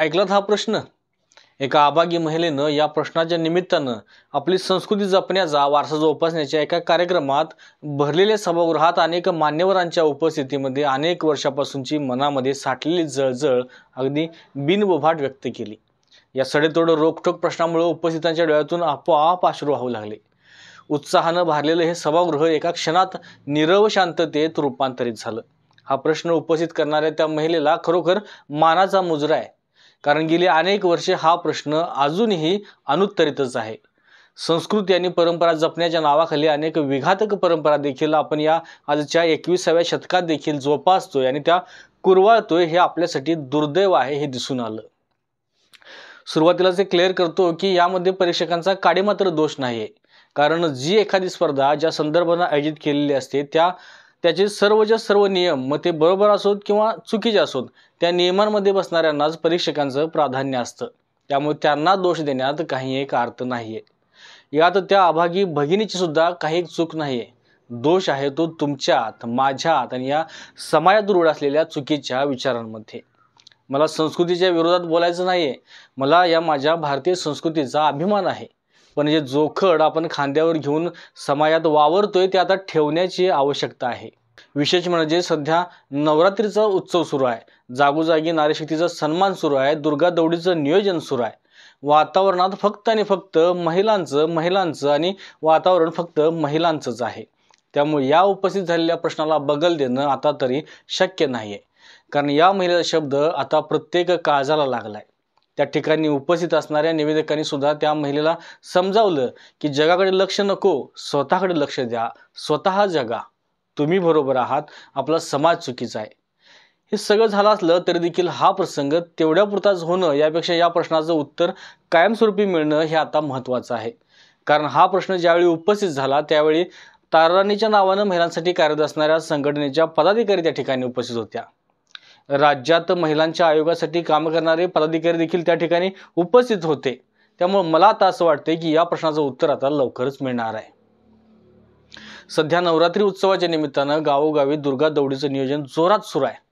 ऐकलात हा प्रश्न? एका अभागी महिलेनं या प्रश्नाच्या निमित्तानं आपली संस्कृती जपण्याचा, वारसा जोपासण्याच्या एका कार्यक्रमात भरलेल्या सभागृहात अनेक मान्यवरांच्या उपस्थितीमध्ये अनेक वर्षापासूनची मनामध्ये साठलेली जळजळ अगदी बिनबोभाट व्यक्त केली. या सडेतोड रोखठोक प्रश्नामुळे उपस्थितांच्या डोळ्यातून आपोआप अश्रू वाहू लागले. उत्साहानं भारलेलं हे सभागृह एका क्षणात नीरव शांततेत रूपांतरित झालं. हा प्रश्न उपस्थित करणाऱ्या त्या महिलेला खरोखर मानाचा मुजरा आहे. कारण गेली अनेक वर्षे हा प्रश्न अजूनही अनुत्तरितच आहे. संस्कृती आणि परंपरा जपण्याच्या नावाखाली अनेक विघातक परंपरा देखील आपण या आजच्या 21व्या शतकात देखील जोपासतोय आणि त्या कुरवाळतोय. हे आपल्यासाठी दुर्दैव आहे हे दिसून आलं. सुरुवातीलाच क्लिअर करतो की यामध्ये परीक्षकांचा काडीमात्र दोष नाहीये. कारण जी एखादी स्पर्धा ज्या संदर्भाने आयोजित केलेली असते त्याचे सर्वच्या सर्व नियम, मग ते बरोबर असोत किंवा चुकीचे असोत, त्या नियमांमध्ये बसणाऱ्यांनाच परीक्षकांचं प्राधान्य असतं. त्यामुळे त्यांना दोष देण्यात काही एक अर्थ नाहीये. यात त्या अभागी भगिनीची सुद्धा काही चूक नाहीये. दोष आहे तो तुमच्यात, माझ्यात आणि या समाजात रूढ असलेल्या चुकीच्या विचारांमध्ये. मला संस्कृतीच्या विरोधात बोलायचं नाहीये. मला या माझ्या भारतीय संस्कृतीचा अभिमान आहे. पण जे जोखड आपण खांद्यावर घेऊन समाजात वावरतोय ते आता ठेवण्याची आवश्यकता आहे. विशेष म्हणजे सध्या नवरात्रीचा उत्सव सुरू आहे. जागोजागी नारीशक्तीचा सन्मान सुरू आहे. दुर्गा दौडीचं नियोजन सुरू आहे. वातावरणात फक्त आणि फक्त महिलांचं आणि वातावरण फक्त महिलांचंच आहे. त्यामुळे या उपस्थित झालेल्या प्रश्नाला बगल देणं आता तरी शक्य नाहीये. कारण या महिलेचा शब्द आता प्रत्येक काळजाला लागलाय. त्या ठिकाणी उपस्थित असणाऱ्या निवेदकांनी सुद्धा त्या महिलेला समजावलं की जगाकडे लक्ष नको, स्वतःकडे लक्ष द्या. स्वतः जगा. तुम्ही बरोबर आहात. आपला समाज चुकीचा आहे. हे सगळं झालं असलं तरी देखील हा प्रसंग तेवढ्यापुरताच होणं यापेक्षा या प्रश्नाचं उत्तर कायमस्वरूपी मिळणं हे आता महत्त्वाचं आहे. कारण हा प्रश्न ज्यावेळी उपस्थित झाला त्यावेळी ताराराणीच्या नावानं महिलांसाठी कार्यरत असणाऱ्या संघटनेच्या पदाधिकारी त्या ठिकाणी उपस्थित होत्या. राज्यात महिलांच्या आयोगासाठी काम करणारे पदाधिकारी देखील त्या ठिकाणी उपस्थित होते. त्यामुळे मला आता असं वाटतंय की या प्रश्नाचं उत्तर आता लवकरच मिळणार आहे. सध्या नवरात्री उत्सवाच्या निमित्तानं गावोगावी दुर्गा दौडीचं नियोजन जोरात सुरू आहे.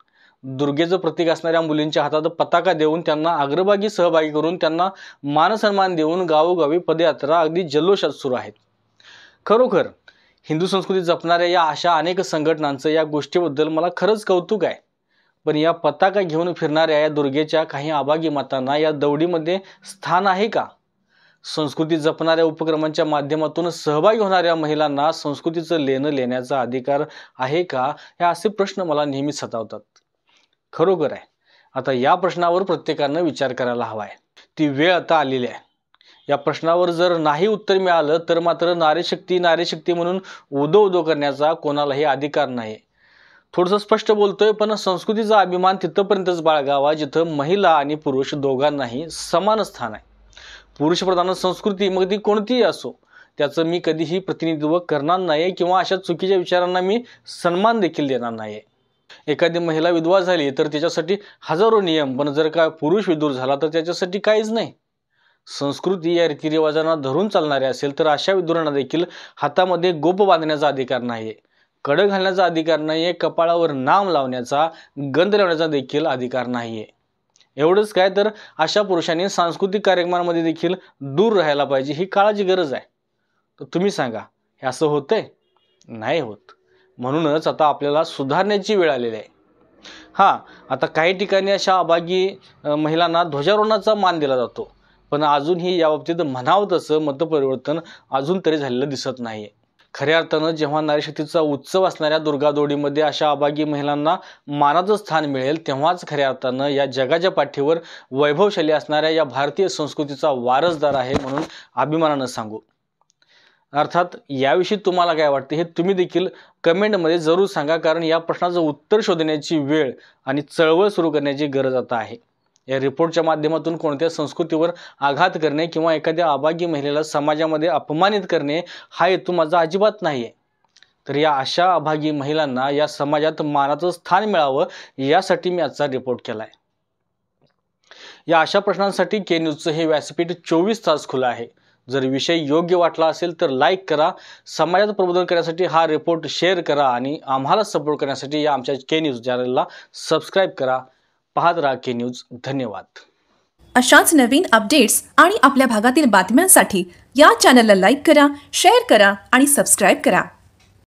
दुर्गेचं प्रतीक असणाऱ्या मुलींच्या हातात पताका देऊन त्यांना अग्रभागी सहभागी करून त्यांना मानसन्मान देऊन गावोगावी पदयात्रा अगदी जल्लोषात सुरू आहेत. खरोखर हिंदू संस्कृती जपणाऱ्या या अशा अनेक संघटनांचं या गोष्टीबद्दल मला खरंच कौतुक आहे. पण या पताका घेऊन फिरणाऱ्या या दुर्गेच्या काही अभागी मातांना या दौडीमध्ये स्थान आहे का? संस्कृती जपणाऱ्या उपक्रमांच्या माध्यमातून सहभागी होणाऱ्या महिलांना संस्कृतीचं लेणं लेण्याचा अधिकार आहे का? हे असे प्रश्न मला नेहमी सतावतात. खरोखर आहे. आता या प्रश्नावर प्रत्येकानं विचार करायला हवा आहे. ती वेळ आता आलेली आहे. या प्रश्नावर जर नाही उत्तर मिळालं तर मात्र नारीशक्ती म्हणून उदो करण्याचा कोणालाही अधिकार नाही. थोडंसं स्पष्ट बोलतोय, पण संस्कृतीचा अभिमान तिथपर्यंतच बाळगावा जिथं महिला आणि पुरुष दोघांनाही समान स्थान आहे. पुरुषप्रधान संस्कृती मग ती कोणतीही असो त्याचं मी कधीही प्रतिनिधित्व करणार नाही किंवा अशा चुकीच्या विचारांना मी सन्मान देखील देणार नाही. एखादी महिला विधवा झाली तर त्याच्यासाठी हजारो नियम, पण जर का पुरुष विधूर झाला तर त्याच्यासाठी काहीच नाही. संस्कृती या रीतिरिवाजांना धरून चालणारे असेल तर अशा विधुरांना देखील हातामध्ये गोप बांधण्याचा अधिकार नाहीये, कड घालण्याचा अधिकार नाहीये, कपाळावर नाम लावण्याचा, गंध लावण्याचा देखील अधिकार नाहीये. एवढंच काय तर अशा पुरुषांनी सांस्कृतिक कार्यक्रमांमध्ये देखील दूर राहायला पाहिजे. ही काळाची गरज आहे. तर तुम्ही सांगा, हे असं होतंय? नाही होत. म्हणूनच आता आपल्याला सुधारण्याची वेळ आलेली आहे. आता काही ठिकाणी अशा अभागी महिलांना ध्वजारोहणाचा मान दिला जातो, पण अजूनही याबाबतीत म्हणावं तसं मतपरिवर्तन अजून तरी झालेलं दिसत नाहीये. खऱ्या अर्थानं जेव्हा नारीशक्तीचा उत्सव असणाऱ्या दुर्गा दौडीमध्ये अशा अभागी महिलांना मानाचं स्थान मिळेल तेव्हाच खऱ्या अर्थानं या जगाच्या पाठीवर वैभवशाली असणाऱ्या या भारतीय संस्कृतीचा वारसदार आहे म्हणून अभिमानानं सांगू. अर्थात याविषयी तुम्हाला काय वाटते हे तुम्ही देखील कमेंटमध्ये जरूर सांगा. कारण या प्रश्नाचं उत्तर शोधण्याची वेळ आणि चळवळ सुरू करण्याची गरज आता आहे. या रिपोर्टच्या माध्यमातून कोणत्या संस्कृतीवर आघात करणे किंवा एखाद्या अभागी महिलेला समाजामध्ये अपमानित करणे हा हेतू माझा अजिबात नाहीये. तर या अशा अभागी महिलांना या समाजात मानाचं स्थान मिळावं यासाठी मी आजचा रिपोर्ट केलाय. या अशा प्रश्नांसाठी के न्यूजचं हे व्यासपीठ 24 तास खुलं आहे. जर विषय योग्य वाटला असेल तर लाईक करा. समाजात प्रबोधन करण्यासाठी हा रिपोर्ट शेअर करा आणि आम्हाला सपोर्ट करण्यासाठी या आमच्या के न्यूज चॅनलला सबस्क्राईब करा. पाहत राहा के न्यूज. धन्यवाद. अशाच नवीन अपडेट्स आणि आपल्या भागातील बातम्यांसाठी या चॅनलला लाईक करा, शेअर करा आणि सबस्क्राइब करा.